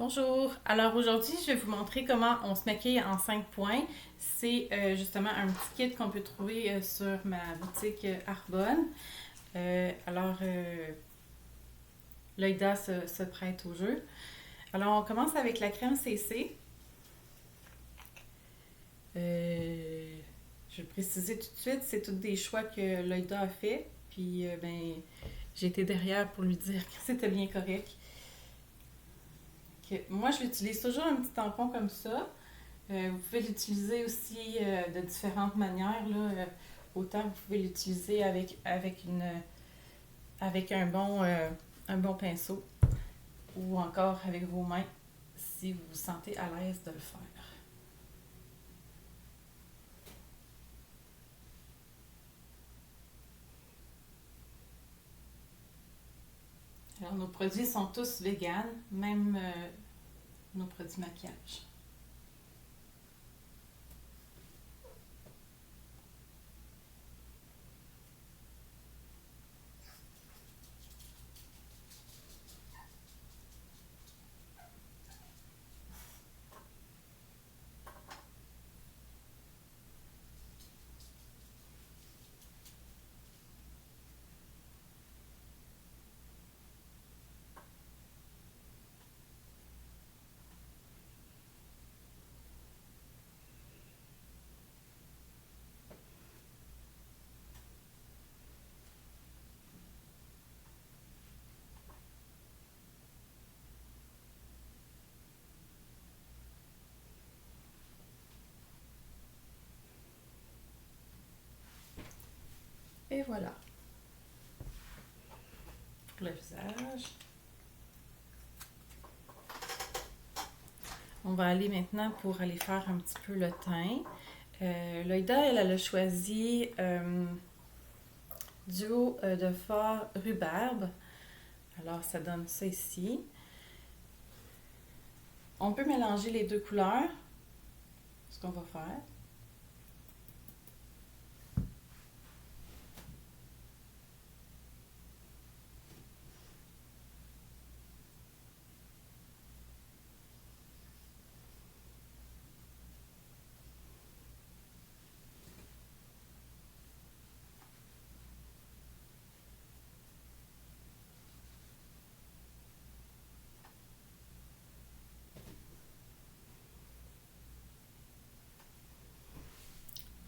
Bonjour. Alors aujourd'hui, je vais vous montrer comment on se maquille en 5 points. C'est justement un petit kit qu'on peut trouver sur ma boutique Arbonne. L'Oïda se prête au jeu. Alors on commence avec la crème CC. Je vais préciser tout de suite, c'est tous des choix que l'Oïda a fait. Puis j'ai été derrière pour lui dire que c'était bien correct. Moi, je l'utilise toujours un petit tampon comme ça. Vous pouvez l'utiliser aussi de différentes manières. Là. Autant vous pouvez l'utiliser avec un bon pinceau ou encore avec vos mains si vous vous sentez à l'aise de le faire. Alors, nos produits sont tous véganes, même nos produits maquillage. Et voilà pour le visage. On va aller maintenant pour aller faire un petit peu le teint. Loïda, elle a choisi duo de fard rhubarbe. Alors, ça donne ça ici. On peut mélanger les deux couleurs, ce qu'on va faire.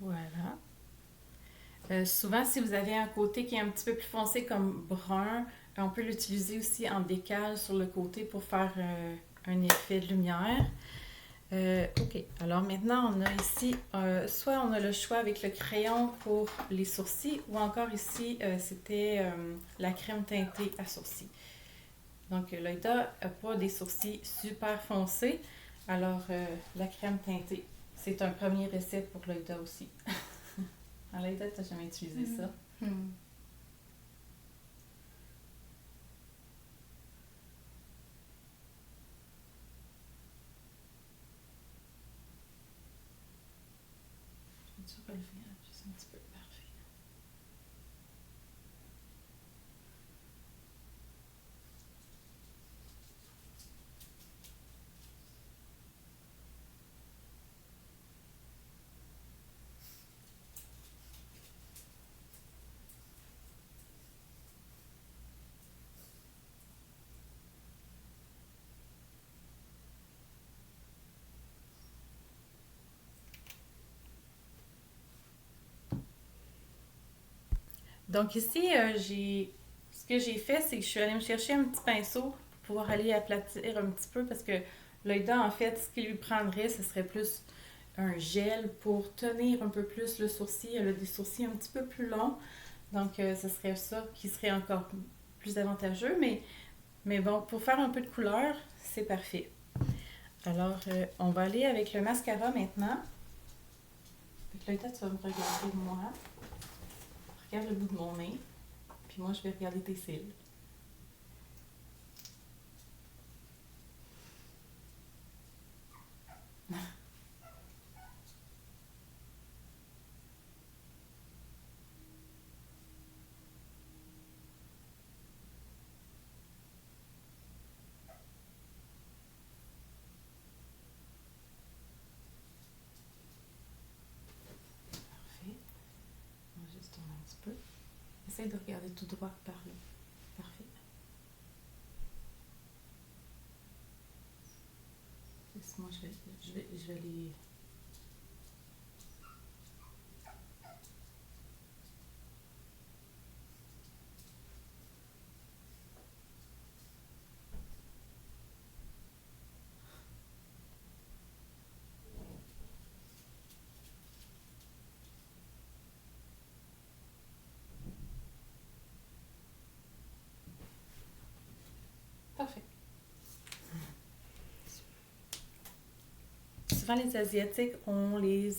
Voilà. Souvent, si vous avez un côté qui est un petit peu plus foncé comme brun, on peut l'utiliser aussi en décale sur le côté pour faire un effet de lumière. OK. Alors maintenant, on a ici, soit on a le choix avec le crayon pour les sourcils, ou encore ici, c'était la crème teintée à sourcils. Donc, Loïda n'a pas des sourcils super foncés, alors la crème teintée, c'est un premier essai pour Loïda aussi. Alors, Loïda, tu n'as jamais utilisé ça? Hmm. Je vais relever juste un petit peu. Parfait. Donc ici, ce que j'ai fait, c'est que je suis allée me chercher un petit pinceau pour pouvoir aller aplatir un petit peu parce que l'œil-dent, en fait, ce qui lui prendrait, ce serait plus un gel pour tenir un peu plus le sourcil. Elle a des sourcils un petit peu plus longs, donc ce serait ça qui serait encore plus avantageux. Mais bon, pour faire un peu de couleur, c'est parfait. Alors, on va aller avec le mascara maintenant. Fait que là, tu vas me regarder moi. Regarde le bout de mon nez. Puis moi, je vais regarder tes cils. essaie de regarder tout droit par là. Parfait. Moi, je vais les... Parfait. Souvent, les Asiatiques ont les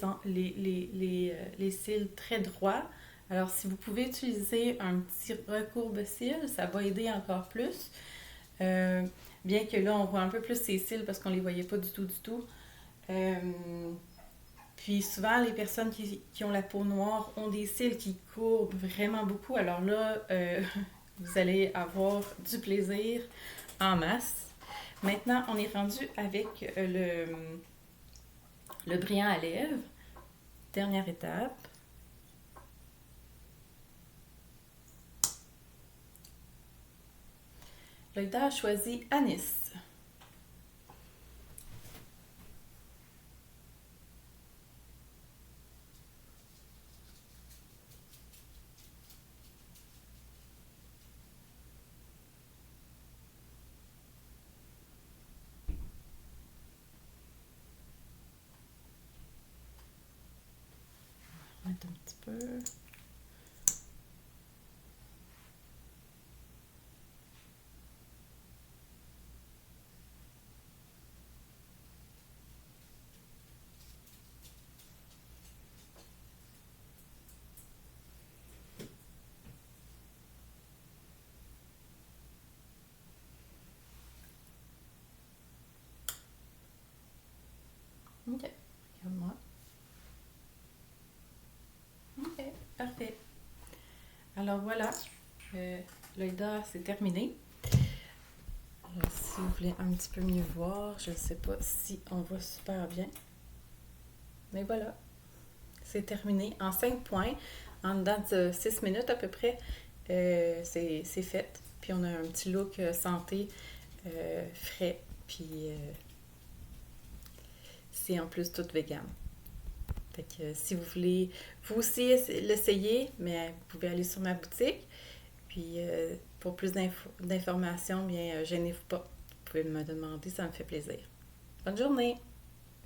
cils très droits. Alors, si vous pouvez utiliser un petit recourbe-cils, ça va aider encore plus. Euh, Bien que là, on voit un peu plus ses cils parce qu'on les voyait pas du tout, du tout. Euh, Puis souvent, les personnes qui ont la peau noire ont des cils qui courbent vraiment beaucoup. Alors là, vous allez avoir du plaisir en masse. Maintenant, on est rendu avec le brillant à lèvres. Dernière étape. Loïda a choisi Anis. On va mettre un petit peu. Ok, regarde-moi. Ok, parfait. Alors voilà, Loïda, c'est terminé. Alors, si vous voulez un petit peu mieux voir, je ne sais pas si on voit super bien. Mais voilà, c'est terminé en 5 points. En dedans de 6 minutes à peu près, c'est fait. Puis on a un petit look santé, frais. Puis c'est en plus tout vegan. Fait que si vous voulez vous aussi l'essayer, mais vous pouvez aller sur ma boutique. Puis pour plus d'informations, bien gênez-vous pas. Vous pouvez me demander, ça me fait plaisir. Bonne journée!